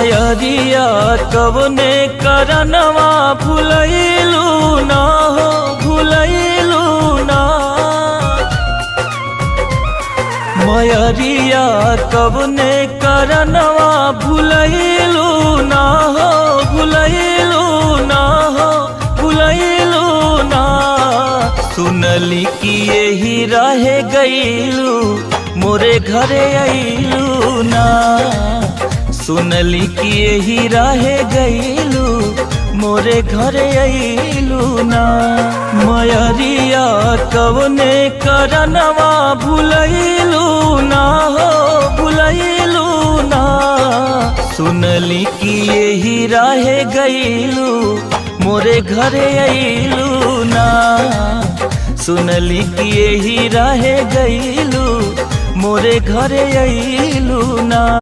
मयरिया कवने करनवा भुलैलू ना हो भुलैलू ना। मयरिया कवने करनवा भुलैलू ना हो भुलैलू ना हो भुलैलू ना। सुनली कि यही रहे गईलू मोरे घरे अइलू ना। सुनली कि यही रहे गईलू मोरे घरे अइलू ना। मयरिया कवने करनवा भुलैलू ना हो भुलैलू ना। सुनली कि यही रहे गईलू मोरे घरे अइलू ना। सुनली कि यही रहे गईलू मोरे घरे अइलू ना।